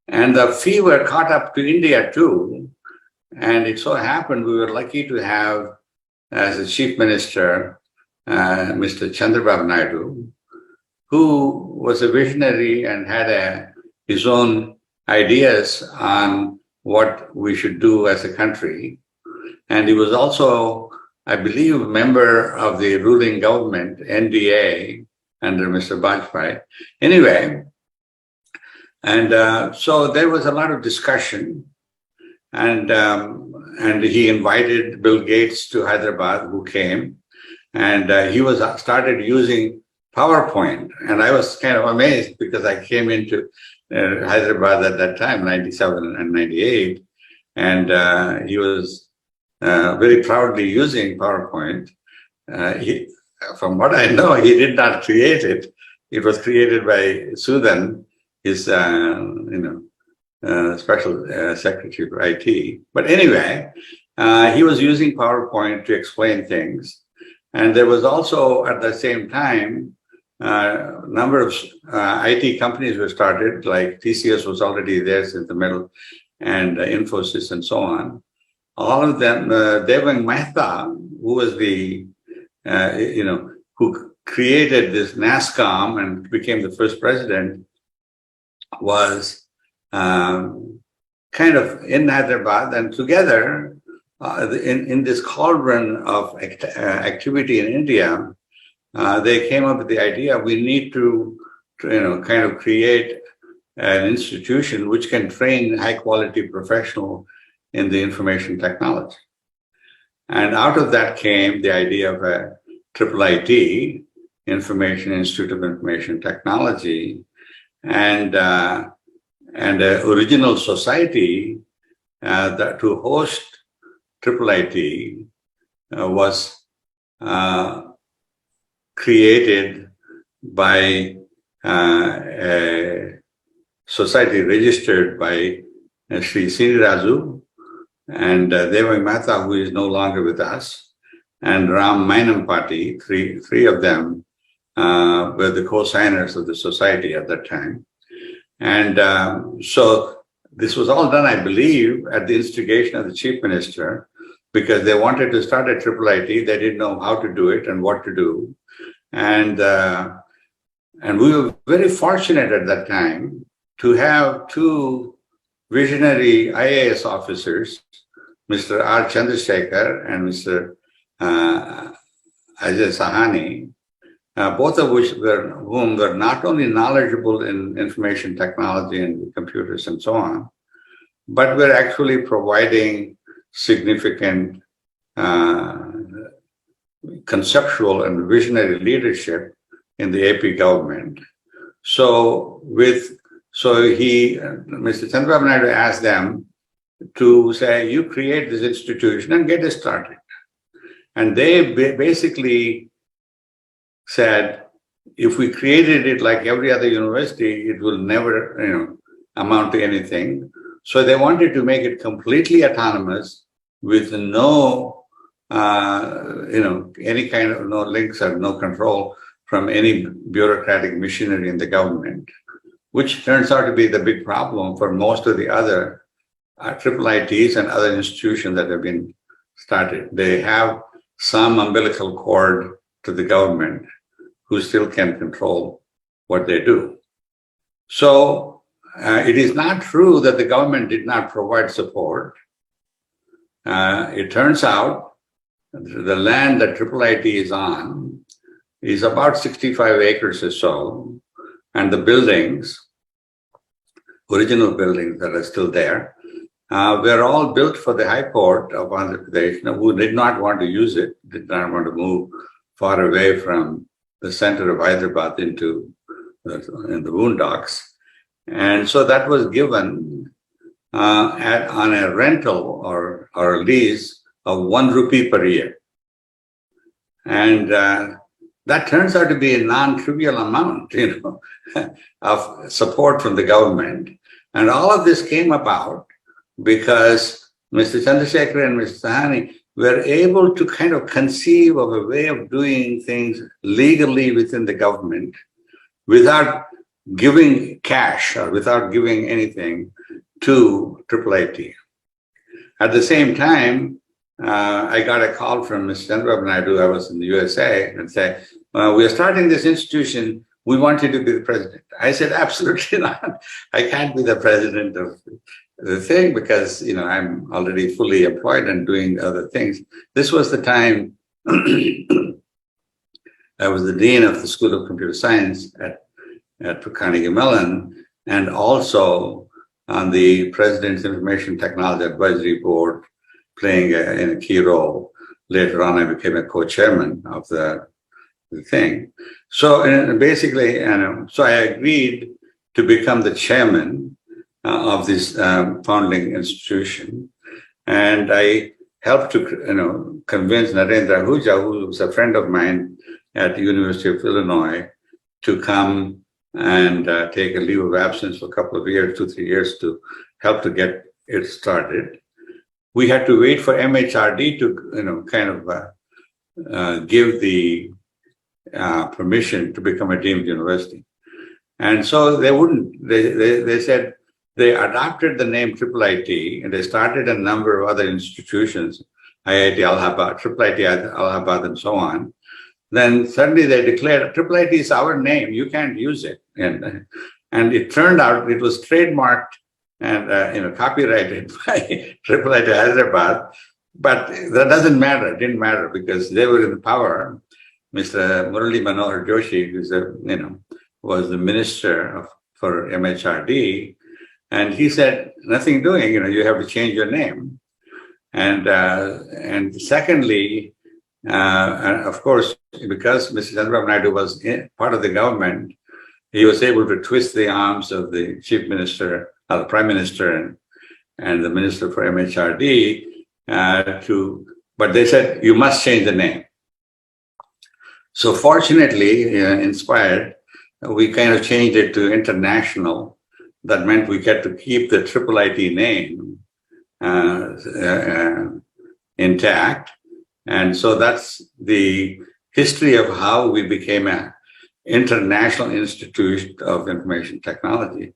And the fever caught up to India too. And it so happened we were lucky to have as a chief minister, Mr. Chandrababu Naidu, who was a visionary and had his own ideas on what we should do as a country. And he was also, I believe, a member of the ruling government, NDA, under Mr. Bajpai. Anyway, and so there was a lot of discussion, and he invited Bill Gates to Hyderabad, who came, and he started using PowerPoint, and I was kind of amazed because I came into Hyderabad at that time, 97 and 98, and he was very proudly using PowerPoint. From what I know, he did not create it. It was created by Sudan, his special secretary for IT. But anyway, he was using PowerPoint to explain things. And there was also, at the same time, a number of IT companies were started, like TCS was already there since the middle, and Infosys and so on. All of them, Devang Mehta, who was the, who created this NASCOM and became the first president, was kind of in Hyderabad, and together in this cauldron of activity in India, they came up with the idea we need to kind of create an institution which can train high quality professional in the information technology. And out of that came the idea of a IIIT, Information Institute of Information Technology, and an original society that to host IIIT was created by a society registered by Sri Srinirazu and Devang Mehta, who is no longer with us, and Ram Mainam-Pati. Three of them were the co-signers of the society at that time. And so this was all done, I believe, at the instigation of the chief minister, because they wanted to start a IIIT. They didn't know how to do it and what to do. And we were very fortunate at that time to have two visionary IAS officers, Mr. R. Chandrasekhar and Mr. Ajay Sahani, both of whom were not only knowledgeable in information technology and computers and so on, but were actually providing significant conceptual and visionary leadership in the AP government. So Mr. Chandrababu Naidu asked them to say, you create this institution and get it started. And they basically said, if we created it like every other university, it will never, amount to anything. So they wanted to make it completely autonomous with no, any kind of no links or no control from any bureaucratic machinery in the government, which turns out to be the big problem for most of the other IIITs and other institutions that have been started. They have some umbilical cord to the government who still can control what they do. So it is not true that the government did not provide support. It turns out the land that IIIT is on is about 65 acres or so, and the buildings, original buildings that are still there, were all built for the High Court of Andhra Pradesh, who did not want to use it, did not want to move far away from the center of Hyderabad in the boondocks. And so that was given on a rental or a lease of 1 rupee per year. And that turns out to be a non-trivial amount, of support from the government. And all of this came about because Mr. Chandrasekhar and Mr. Sahani were able to kind of conceive of a way of doing things legally within the government without giving cash or without giving anything to IIIT. At the same time, I got a call from Mr. Chandrababu Naidu. I was in the USA, and said, "We are starting this institution. We want you to be the president." I said, "Absolutely not. I can't be the president of the thing because I'm already fully employed and doing other things." This was the time I was the dean of the School of Computer Science at Carnegie Mellon, and also on the President's Information Technology Advisory Board, playing in a key role. Later on, I became a co-chairman of the thing. So basically, so I agreed to become the chairman of this founding institution, and I helped to convince Narendra Ahuja, who was a friend of mine at the University of Illinois, to come and take a leave of absence for a couple of years, 2-3 years, to help to get it started. We had to wait for MHRD to kind of give the permission to become a deemed university. And so they wouldn't. They said they adopted the name IIIT, and they started a number of other institutions, IIT Allahabad, IIIT Allahabad, and so on. Then suddenly they declared IIIT is our name, you can't use it. And it turned out it was trademarked and copyrighted by IIIT Hyderabad, but that doesn't matter. It didn't matter because they were in power. Mr. Murali Manohar Joshi, who's was the minister for MHRD, and he said, "Nothing doing. You have to change your name." And secondly, and of course, because Mr. Chandrababu Naidu was part of the government, he was able to twist the arms of the chief minister, the prime minister, and the minister for MHRD but they said, "You must change the name." So fortunately, inspired, we kind of changed it to international. That meant we get to keep the IIIT name intact. And so that's the history of how we became an international institute of information technology.